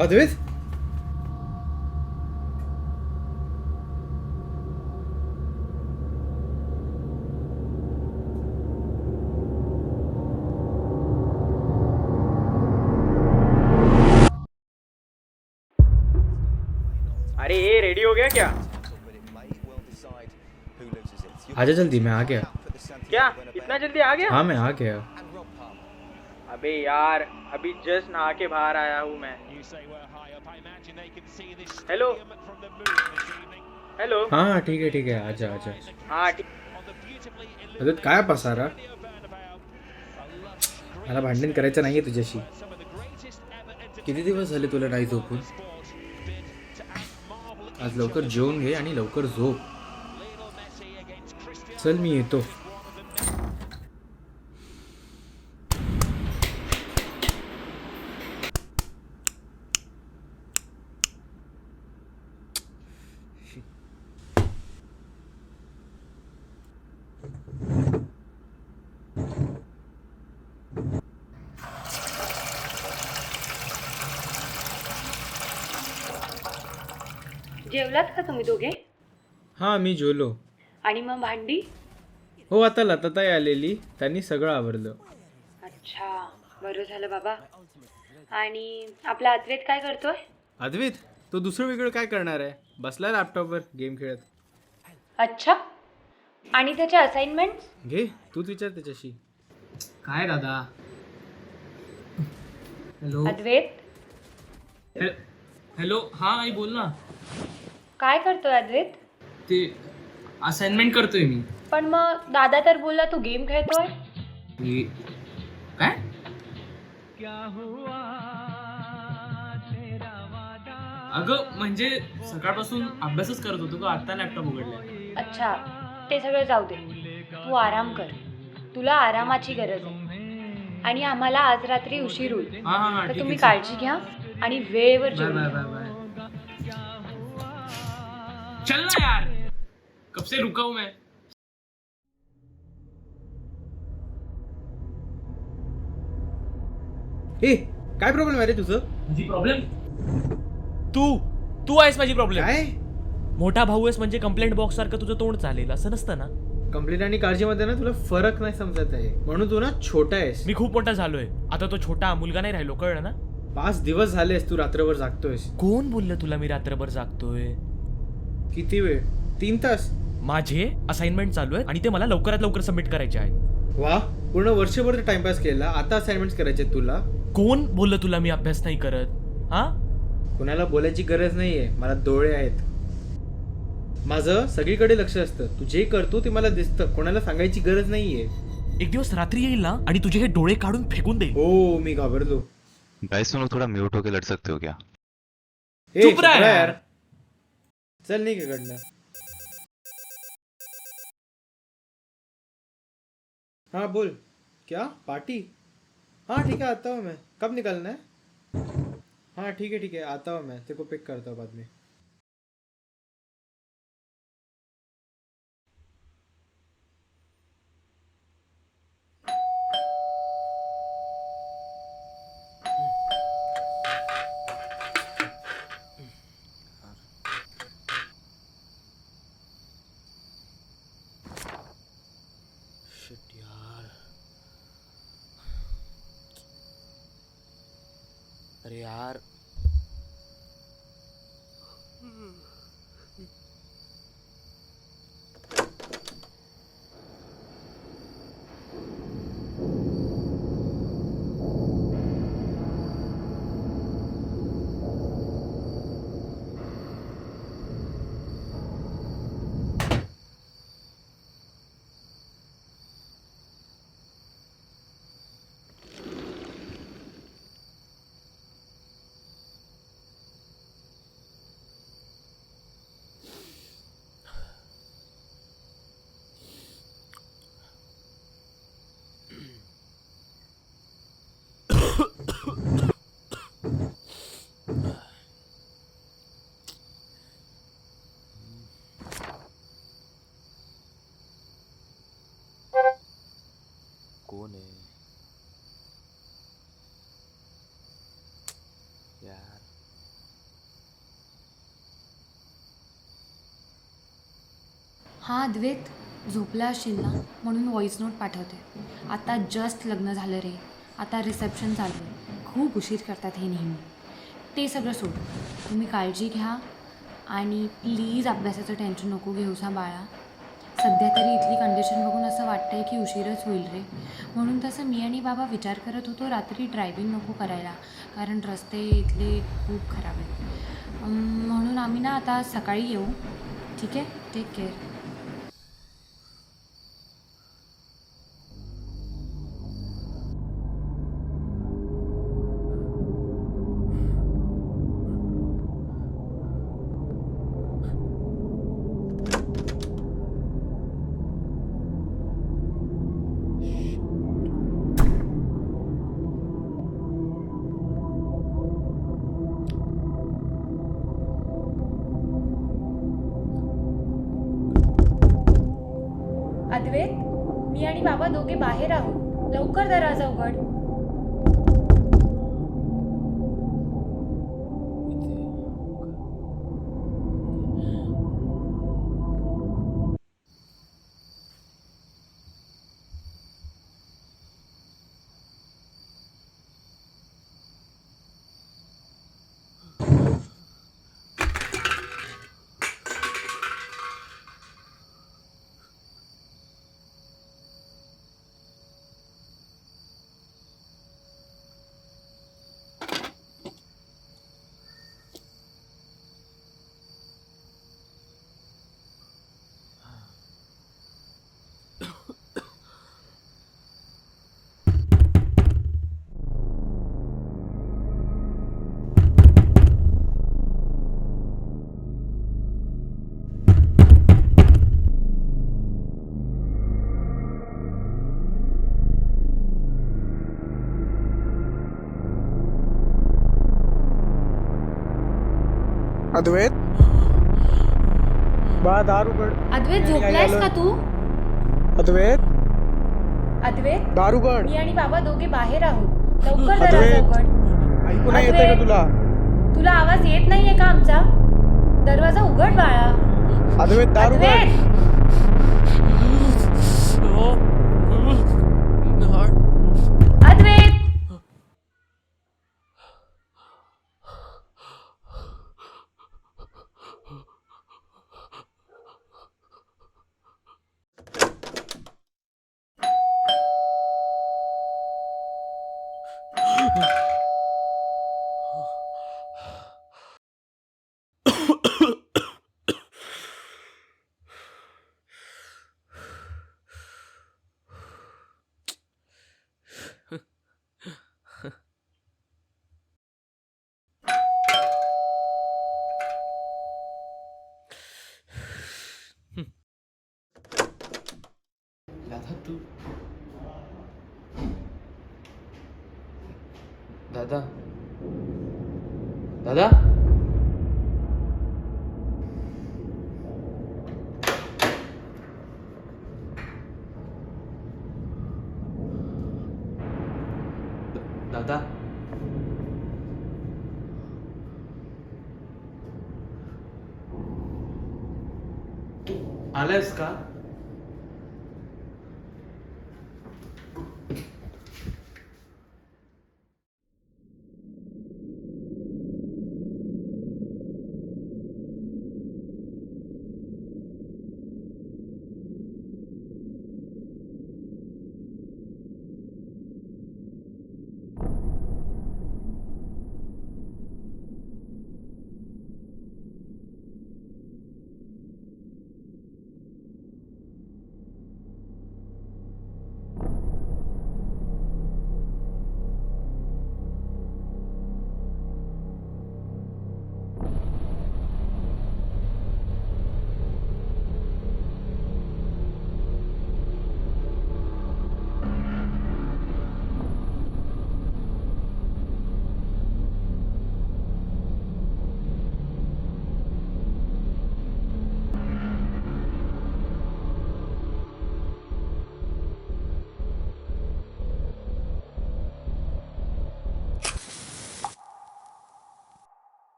अद्वैत अरे ये रेडी हो गया क्या? आजा जल्दी, मैं आ गया। क्या इतना जल्दी आ गया? हाँ मैं आ गया। अबे यार अभी जस्ट नहा के बाहर आया हूँ मैं। Hello hello. हाँ ठीक है, आजा आजा। हाँ ठीक. अद्वैत काय पसारा, मला भांडण करायचं नाहीये तुझ्याशी. किती दिवस झाले तुला नाही झोपून. आज लवकर जेवून घे आणि लवकर झोप. चल मी येतो. जेवलात का तुम्ही दोघे? हां मी जेवलो. आणि मग भांडी? हो आता लताताई आलेली, त्यांनी सगळं आवरलं. अच्छा, बरं झालं बाबा. आणि आपला अद्वैत काय करतोय? अद्वैत तो दुसरं वेगळं काय करणार आहे, बसला लॅपटॉपवर गेम खेळत. अच्छा, आणि त्याच्या असाइनमेंट? घे तूच विचार त्याच्याशी. काय दादा? हॅलो अद्वैत हॅलो, हां आई बोल ना. काय करतोय अद्वैत? ते असाइनमेंट करतोय मी. पण मग दादा तर बोलला तू गेम खेळतोय. हे- काय? अगं म्हणजे सकाळपासून अभ्यासच करत होतो का, आता लॅपटॉप उघडलाय. अच्छा, ते सगळं जाऊ दे. तू आराम कर, तुला आरामाची गरज आहे. आणि आम्हाला आज रात्री उशीर होईल, हां तर ठीक तुम्ही आहे. काळजी घ्या आणि वेळेवर बाय जेवून बाय घ्या. Bye bye. चल ना यार, कब से रुका हूं मैं. ए काय प्रॉब्लेम आहे रे तुझं. माझी प्रॉब्लेम तू आहेस माझी प्रॉब्लेम. काय मोठा भाऊ आहेस म्हणजे कंप्लेंट बॉक्स सारखं तुझं तोंड चालेल असं नसतं ना. कंप्लेंट आणि काळजीमध्ये ना तुला फरक नाही समजत आहे, म्हणून तू ना छोटा आहेस. मी खूप मोठा झालोय आता, तो छोटा मुलगा नाही राहिलो, कळलं ना. 5 दिवस झालेस तू रात्रभर जागतोयस. कोण बोललं तुला मी रात्रभर जागतोय? किती वेळ? 3 तास. माझे असाइनमेंट चालू आहे आणि ते मला लवकरात लवकर सबमिट करायचे आहे. वा, पूर्ण वर्षभर टाइमपास केला, आता असाइनमेंट्स करायचे तुला. कोण बोललं तुला मी अभ्यास नाही करत? हा, कुणाला बोलायची गरज नाहीये, मला डोळे आहेत. माझं सगळीकडे लक्ष असतं, तू जे करतो ते मला दिसतं, कोणाला सांगायची गरज नाहीये. एक दिवस रात्री येईल ना आणि तुझे हे डोळे काढून फेकून देईल. हो मी घाबरलो. गाइस तुम लोग थोड़ा म्यूट होके लड़ सकते हो क्या? ए, चुप रहा रहा यार. चल नहीं इकडनं. हाँ बोल. क्या पार्टी? हाँ ठीक है आता हूँ मैं. कब निकलना है? हाँ ठीक है आता हूँ मैं, तेरे को पिक करता हूँ बाद में. शिट यार. अरे यार. कौन है यार? हां अद्वैत, झोपला असशील ना म्हणून व्हॉईस नोट पाठवते. आता जस्ट लग्न झालं रे, आता रिसेप्शन चालू आहे. खूप उशीर करतात हे नेहमी. ते सगळं सोड, तुम्ही काळजी घ्या आणि प्लीज अभ्यासाचं टेन्शन नको घेऊस हा बाळा. सध्या तरी इथली कंडिशन बघून असं वाटतं आहे की उशीरच होईल रे. म्हणून तसं मी आणि बाबा विचार करत होतो रात्री ड्रायव्हिंग नको करायला, कारण रस्ते इथले खूप खराब आहेत. म्हणून आम्ही ना आता सकाळी येऊ. ठीक आहे, टेक केअर. अद्वैत, मी आणि बाबा दोघे बाहेर आहोत. लवकर दरवाजा उघड. अद्वैत, बा दार उघड. अद्वैत, झोपलायस का तू? अद्वैत, अद्वैत, दार उघड. मी आणि बाबा दोघे बाहेर आहोत. लवकर अद्वैत. दरवाजा उघड. ऐकू नाही येते का अद्वैत. तुला? तुला आवाज येत नाहीये का आमचा? दरवाजा उघड बाळा. अद्वैत, दार उघड. अद्वैत, अद्वैत. दादा तू दादा दादा दादा आलायस का?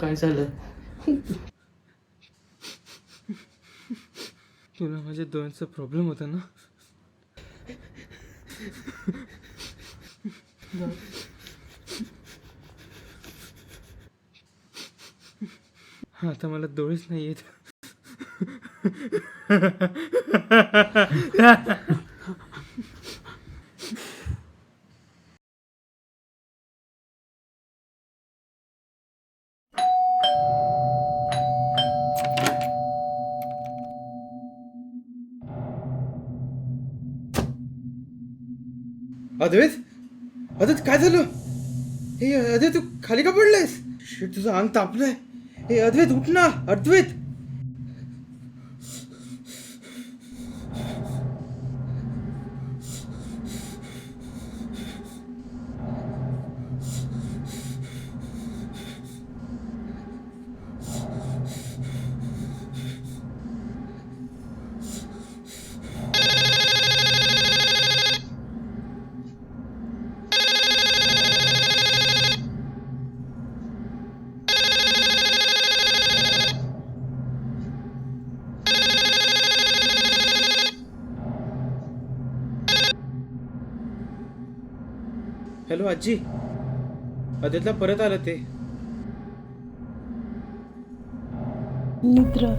काय झालं? तुला माझ्या डोळ्यांचा प्रॉब्लेम होता ना? आता मला डोळेच नाही येत. अद्वैत, अद्वैत काय झालं? हे अद्वैत, तू खाली का पडलायस? शिट, तुझं अंग तापलंय. हे अद्वैत, उठ ना. अद्वैत, हॅलो आजी. अद्वैतला परत आलं ते. निद्रा